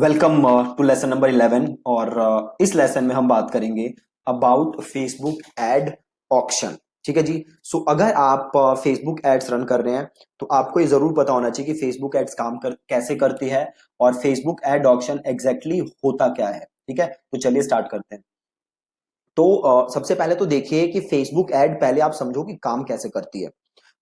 Welcome to lesson number 11 और इस lesson में हम बात करेंगे अबाउट फेसबुक एड ऑक्शन। ठीक है जी। सो अगर आप फेसबुक एड्स रन कर रहे हैं तो आपको ये जरूर पता होना चाहिए कि फेसबुक एड्स कैसे करती है और फेसबुक एड ऑक्शन एग्जैक्टली होता क्या है। ठीक है, तो चलिए स्टार्ट करते हैं। तो सबसे पहले तो देखिए कि फेसबुक एड पहले आप समझो कि काम कैसे करती है।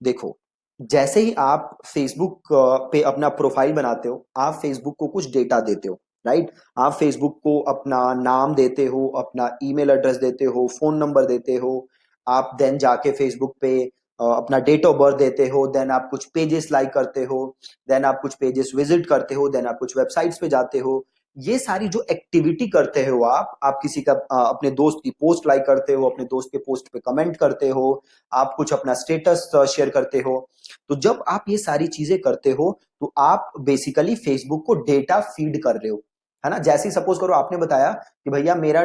देखो, जैसे ही आप फेसबुक पे अपना प्रोफाइल बनाते हो, आप फेसबुक को कुछ डेटा देते हो, राइट। आप फेसबुक को अपना नाम देते हो, अपना ईमेल एड्रेस देते हो, फोन नंबर देते हो। आप देन जाके फेसबुक पे अपना डेट ऑफ बर्थ देते हो, देन आप कुछ पेजेस लाइक करते हो, देन आप कुछ पेजेस विजिट करते हो, देन आप कुछ वेबसाइट्स पे जाते हो। ये सारी जो एक्टिविटी करते हो आप किसी का अपने दोस्त की पोस्ट लाइक करते हो, अपने दोस्त के पोस्ट पे कमेंट करते हो, आप कुछ अपना स्टेटस शेयर करते हो। तो जब आप ये सारी चीजें करते हो तो आप बेसिकली फेसबुक को डेटा फीड कर रहे हो, है ना। जैसे ही सपोज करो आपने बताया कि भैया मेरा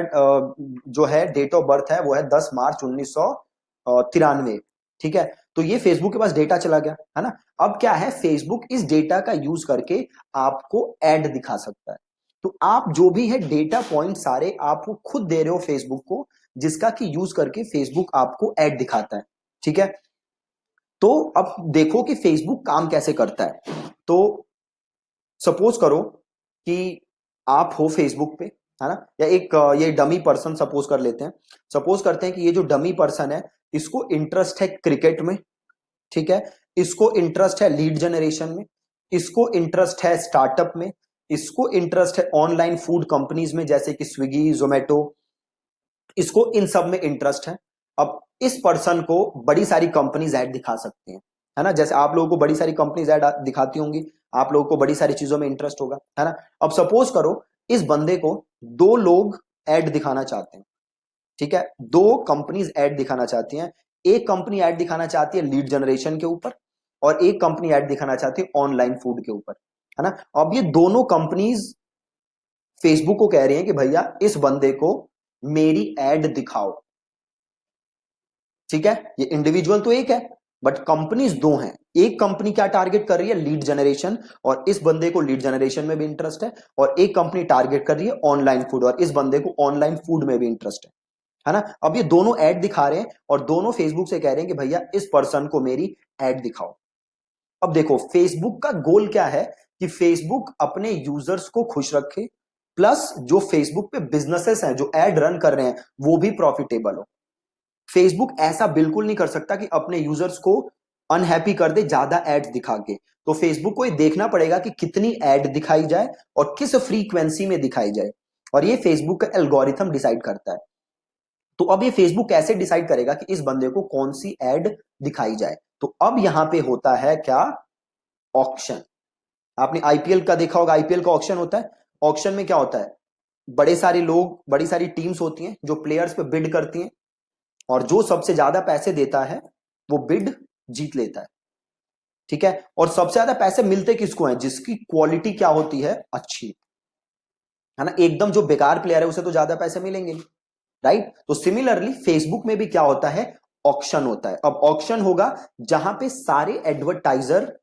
जो है डेट ऑफ बर्थ है वो है 10 मार्च 1993। ठीक है, तो ये फेसबुक के पास डेटा चला गया, है ना। अब क्या है, फेसबुक इस डेटा का यूज करके आपको एड दिखा सकता है। तो आप जो भी है डेटा पॉइंट सारे आप वो खुद दे रहे हो फेसबुक को, जिसका कि यूज करके फेसबुक आपको एड दिखाता है। ठीक है, तो अब देखो कि फेसबुक काम कैसे करता है। तो सपोज करो कि आप हो फेसबुक पे, है ना, या एक ये डमी पर्सन सपोज कर लेते हैं। सपोज करते हैं कि ये जो डमी पर्सन है इसको इंटरेस्ट है क्रिकेट में। ठीक है, इसको इंटरेस्ट है लीड जनरेशन में, इसको इंटरेस्ट है स्टार्टअप में, इसको इंटरेस्ट है ऑनलाइन फूड कंपनीज में जैसे कि स्विगी जोमेटो, इसको इन सब में इंटरेस्ट है। अब इस पर्सन को बड़ी सारी कंपनीज ऐड दिखा सकते हैं, है ना। जैसे आप लोगों को बड़ी सारी कंपनीज ऐड दिखाती होंगी, आप लोगों को बड़ी सारी चीजों में इंटरेस्ट होगा, है ना। अब सपोज करो इस बंदे को दो लोग ऐड दिखाना चाहते हैं। ठीक है, दो कंपनीज ऐड दिखाना चाहती हैं। एक कंपनी ऐड दिखाना चाहती है लीड जनरेशन के ऊपर और एक कंपनी ऐड दिखाना चाहती है ऑनलाइन फूड के ऊपर, है ना। अब ये दोनों कंपनीज फेसबुक को कह रही हैं कि भैया इस बंदे को मेरी एड दिखाओ। ठीक है, ये इंडिविजुअल तो एक है बट कंपनीज दो हैं। एक कंपनी क्या टारगेट कर रही है, लीड जनरेशन, और इस बंदे को लीड जनरेशन में भी इंटरेस्ट है। और एक कंपनी टारगेट कर रही है ऑनलाइन फूड और इस बंदे को ऑनलाइन फूड में भी इंटरेस्ट है ना। अब ये दोनों ऐड दिखा रहे हैं और दोनों फेसबुक से कह रहे हैं कि भैया इस पर्सन को मेरी ऐड दिखाओ। अब देखो फेसबुक का गोल क्या है कि फेसबुक अपने यूजर्स को खुश रखे, प्लस जो फेसबुक पे बिजनेसेस हैं जो एड रन कर रहे हैं वो भी प्रॉफिटेबल हो। फेसबुक ऐसा बिल्कुल नहीं कर सकता कि अपने यूजर्स को अनहैप्पी कर दे ज्यादा एड्स दिखा के। तो फेसबुक को ये देखना पड़ेगा कि कितनी एड दिखाई जाए और किस फ्रीक्वेंसी में दिखाई जाए, और ये फेसबुक का एल्गोरिथम डिसाइड करता है। तो अब ये फेसबुक कैसे डिसाइड करेगा कि इस बंदे को कौन सी एड दिखाई जाए। तो अब यहां पे होता है क्या, ऑक्शन। आपने आईपीएल का देखा होगा, आईपीएल का ऑक्शन होता है। ऑक्शन में क्या होता है, बड़े सारे लोग, बड़ी सारी टीम्स होती हैं जो प्लेयर्स पे बिड करती हैं और जो सबसे ज्यादा पैसे देता है वो बिड जीत लेता है। ठीक है, और सबसे ज्यादा पैसे मिलते किसको हैं, जिसकी क्वालिटी क्या होती है, अच्छी, है ना। एकदम जो बेकार प्लेयर है उसे तो ज्यादा पैसे मिलेंगे नहीं, राइट। तो सिमिलरली फेसबुक में भी क्या होता है, ऑक्शन होता है। अब ऑक्शन होगा जहां पे सारे एडवर्टाइजर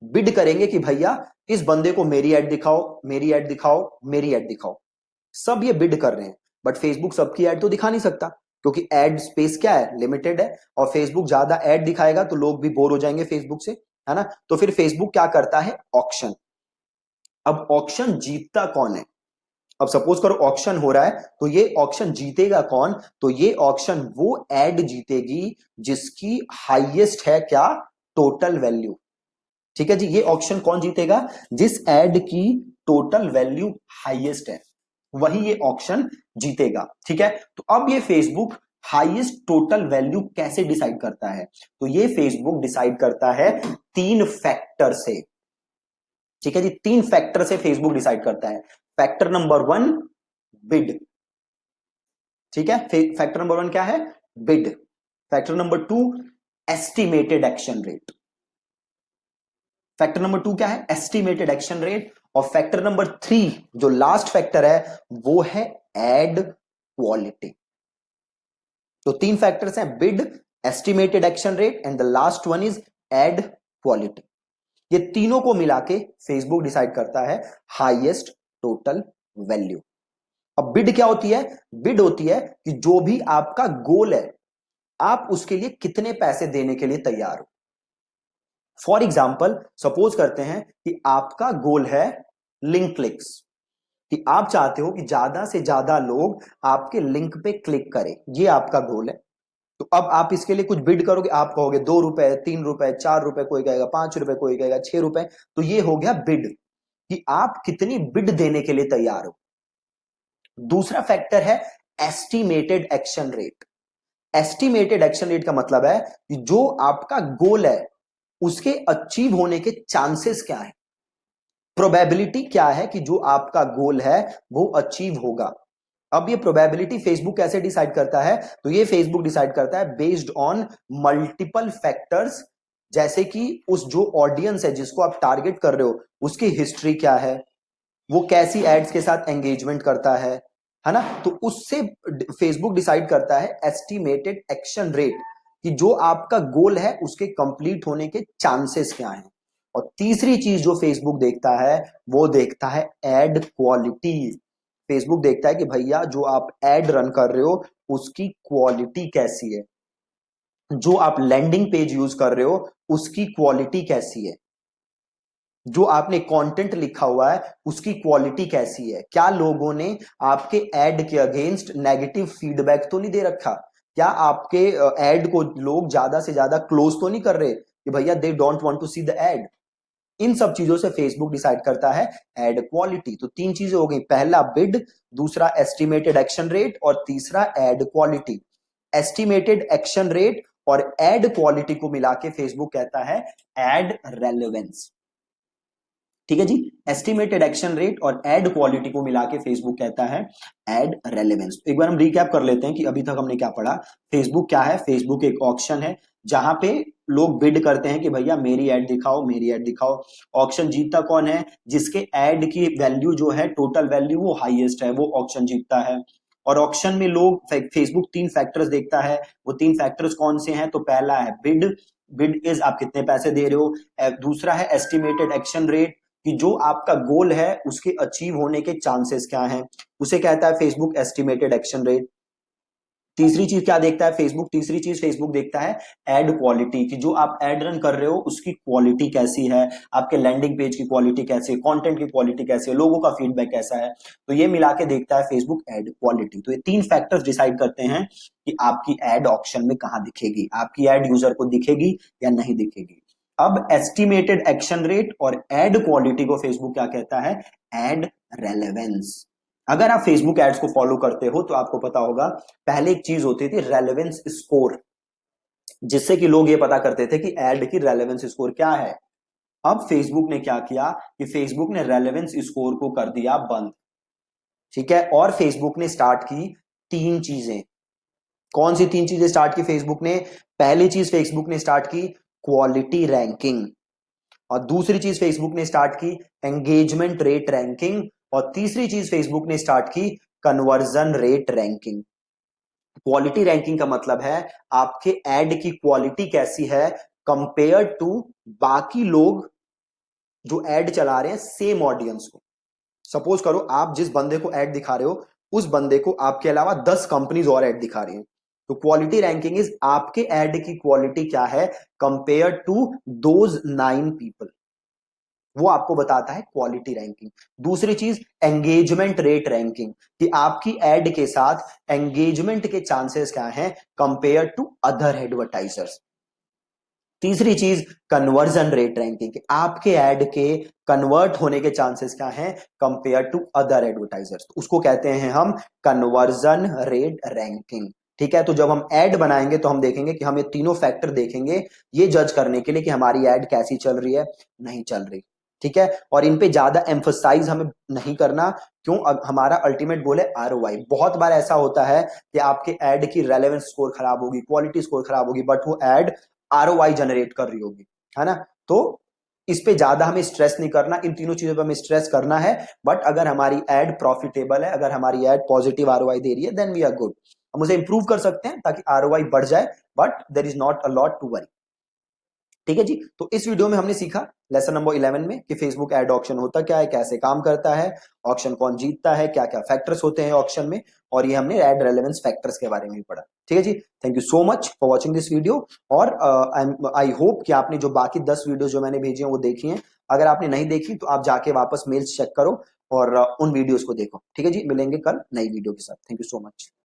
बिड करेंगे कि भैया इस बंदे को मेरी एड दिखाओ, मेरी एड दिखाओ, मेरी एड दिखाओ। सब ये बिड कर रहे हैं बट फेसबुक सबकी एड तो दिखा नहीं सकता क्योंकि एड स्पेस क्या है, लिमिटेड है। और फेसबुक ज्यादा एड दिखाएगा तो लोग भी बोर हो जाएंगे फेसबुक से, है ना। तो फिर फेसबुक क्या करता है, ऑक्शन। अब ऑक्शन जीतता कौन है, अब सपोज करो ऑक्शन हो रहा है तो ये ऑक्शन जीतेगा कौन, तो ये ऑक्शन वो एड जीतेगी जिसकी हाईएस्ट है क्या, टोटल वैल्यू। ठीक है जी, ये ऑक्शन कौन जीतेगा, जिस एड की टोटल वैल्यू हाईएस्ट है वही ये ऑक्शन जीतेगा। ठीक है, तो अब ये फेसबुक हाईएस्ट टोटल वैल्यू कैसे डिसाइड करता है, तो ये फेसबुक डिसाइड करता है तीन फैक्टर से। ठीक है जी, तीन फैक्टर से फेसबुक डिसाइड करता है। Factor number one, bid. ठीक है, फैक्टर नंबर वन क्या है, bid. Factor number two, estimated action rate. Factor number two क्या है, एस्टिमेटेड एक्शन रेट। और फैक्टर नंबर थ्री जो लास्ट फैक्टर है वो है एड क्वालिटी। तो तीन फैक्टर्स हैं, bid, estimated action rate and the last one is ad quality. ये तीनों को मिला के फेसबुक डिसाइड करता है हाईएस्ट टोटल वैल्यू। अब बिड क्या होती है? बिड होती है कि जो भी आपका गोल है आप उसके लिए कितने पैसे देने के लिए तैयार हो। फॉर एग्जाम्पल सपोज करते हैं कि आपका गोल है लिंक क्लिक्स, कि आप चाहते हो कि ज्यादा से ज्यादा लोग आपके लिंक पे क्लिक करें, ये आपका गोल है। तो अब आप इसके लिए कुछ बिड करोगे, आप कहोगे 2 रुपए, 3 रुपए, 4 रुपए, कोई कहेगा 5 रुपए, कोई कहेगा 6 रुपए। तो ये हो गया बिड, कि आप कितनी बिड देने के लिए तैयार हो। दूसरा फैक्टर है estimated action rate. Estimated action rate का मतलब है कि जो आपका गोल है उसके अचीव होने के चांसेस क्या है, प्रोबेबिलिटी क्या है कि जो आपका गोल है वो अचीव होगा। अब ये प्रोबेबिलिटी फेसबुक कैसे डिसाइड करता है? तो ये फेसबुक डिसाइड करता है बेस्ड ऑन मल्टीपल फैक्टर्स, जैसे कि उस जो ऑडियंस है जिसको आप टारगेट कर रहे हो उसकी हिस्ट्री क्या है, वो कैसी एड्स के साथ एंगेजमेंट करता है ना। तो उससे फेसबुक डिसाइड करता है एस्टिमेटेड एक्शन रेट, कि जो आपका गोल है उसके कंप्लीट होने के चांसेस क्या हैं। और तीसरी चीज जो फेसबुक देखता है वो देखता है एड क्वालिटी। फेसबुक देखता है कि भैया जो आप एड रन कर रहे हो उसकी क्वालिटी कैसी है, जो आप लैंडिंग पेज यूज कर रहे हो उसकी क्वालिटी कैसी है, जो आपने कंटेंट लिखा हुआ है उसकी क्वालिटी कैसी है, क्या लोगों ने आपके एड के अगेंस्ट नेगेटिव फीडबैक तो नहीं दे रखा, क्या आपके एड को लोग ज्यादा से ज्यादा क्लोज तो नहीं कर रहे कि भैया they don't want to see the ad. इन सब चीजों से फेसबुक डिसाइड करता है एड क्वालिटी। तो तीन चीजें हो गई, पहला बिड, दूसरा एस्टिमेटेड एक्शन रेट और तीसरा ad quality. Estimated action rate और एड क्वालिटी को मिला के फेसबुक कहता है एड रेलेवेंस। ठीक है जी, एस्टिमेटेड एक्शन रेट और एड क्वालिटी को मिला के फेसबुक कहता है एड रेलेवेंस। एक बार हम रिकैप कर लेते हैं कि अभी तक हमने क्या पढ़ा। फेसबुक क्या है? फेसबुक एक ऑक्शन है जहां पे लोग बिड करते हैं कि भैया मेरी एड दिखाओ, मेरी एड दिखाओ। ऑक्शन जीतता कौन है? जिसके एड की वैल्यू जो है टोटल वैल्यू वो हाईएस्ट है, वो ऑक्शन जीतता है। और ऑक्शन में लोग फेसबुक तीन फैक्टर्स देखता है। वो तीन फैक्टर्स कौन से हैं? तो पहला है बिड, बिड इज आप कितने पैसे दे रहे हो। दूसरा है एस्टिमेटेड एक्शन रेट, कि जो आपका गोल है उसके अचीव होने के चांसेस क्या हैं, उसे कहता है फेसबुक एस्टिमेटेड एक्शन रेट। तीसरी चीज क्या देखता है फेसबुक? तीसरी चीज फेसबुक देखता है एड क्वालिटी, कि जो आप एड रन कर रहे हो उसकी क्वालिटी कैसी है, आपके लैंडिंग पेज की क्वालिटी कैसी है, कंटेंट की क्वालिटी कैसी है, लोगों का फीडबैक कैसा है। तो ये मिला के देखता है फेसबुक एड क्वालिटी। तो ये तीन फैक्टर्स डिसाइड करते हैं कि आपकी एड ऑप्शन में कहां दिखेगी, आपकी एड यूजर को दिखेगी या नहीं दिखेगी। अब एस्टिमेटेड एक्शन रेट और एड क्वालिटी को फेसबुक क्या कहता है? Ad relevance. अगर आप फेसबुक एड्स को फॉलो करते हो तो आपको पता होगा पहले एक चीज होती थी रेलेवेंस स्कोर, जिससे कि लोग ये पता करते थे कि एड की रेलेवेंस स्कोर क्या है। अब फेसबुक ने क्या किया कि फेसबुक ने रेलेवेंस स्कोर को कर दिया बंद। ठीक है, और फेसबुक ने स्टार्ट की तीन चीजें। कौन सी तीन चीजें स्टार्ट की फेसबुक ने? पहली चीज फेसबुक ने स्टार्ट की क्वालिटी रैंकिंग, और दूसरी चीज फेसबुक ने स्टार्ट की एंगेजमेंट रेट रैंकिंग, और तीसरी चीज फेसबुक ने स्टार्ट की conversion rate ranking. Quality ranking का मतलब है आपके एड की क्वालिटी कैसी है कंपेयर टू बाकी लोग जो एड चला रहे हैं सेम ऑडियंस को। सपोज करो आप जिस बंदे को एड दिखा रहे हो उस बंदे को आपके अलावा 10 कंपनीज और एड दिखा रही हैं। तो क्वालिटी रैंकिंग इज आपके एड की क्वालिटी क्या है कंपेयर टू दोज 9 पीपल, वो आपको बताता है क्वालिटी रैंकिंग। दूसरी चीज एंगेजमेंट रेट रैंकिंग, कि आपकी एड के साथ एंगेजमेंट के चांसेस क्या हैं कंपेयर टू अदर एडवर्टाइजर्स। तीसरी चीज कन्वर्जन रेट रैंकिंग, आपके एड के कन्वर्ट होने के चांसेस क्या हैं कंपेयर टू अदर एडवर्टाइजर्स, उसको कहते हैं हम कन्वर्जन रेट रैंकिंग। ठीक है, तो जब हम एड बनाएंगे तो हम देखेंगे कि हम ये तीनों फैक्टर देखेंगे ये जज करने के लिए कि हमारी एड कैसी चल रही है, नहीं चल रही। ठीक है, और इन पे ज्यादा एम्फोसाइज हमें नहीं करना। क्यों? हमारा अल्टीमेट गोल है आरओआई। बहुत बार ऐसा होता है कि आपके एड की रेलेवेंस स्कोर खराब होगी, क्वालिटी स्कोर खराब होगी, बट वो एड आरओआई जनरेट कर रही होगी, है ना। तो इस पे ज्यादा हमें स्ट्रेस नहीं करना, इन तीनों चीजों पे हमें स्ट्रेस करना है। बट अगर हमारी एड प्रॉफिटेबल है, अगर हमारी एड पॉजिटिव आरओआई दे रही है, देन वी आर गुड। हम उसे इंप्रूव कर सकते हैं ताकि आरओआई बढ़ जाए, but there is not a lot to worry. ठीक है जी। तो इस वीडियो में हमने सीखा लेसन नंबर 11 में कि फेसबुक एड ऑक्शन होता क्या है, कैसे काम करता है, ऑक्शन कौन जीतता है, क्या क्या फैक्टर्स होते हैं ऑक्शन में, और ये हमने एड रेलेवेंस फैक्टर्स के बारे में भी पढ़ा। ठीक है जी। Thank you so much for watching this video. और आई होप कि आपने जो बाकी 10 वीडियो जो मैंने भेजी हैं वो देखी हैं। अगर आपने नहीं देखी तो आप जाके वापस मेल्स चेक करो और उन वीडियोस को देखो। ठीक है जी। मिलेंगे कल नई वीडियो के साथ। Thank you so much.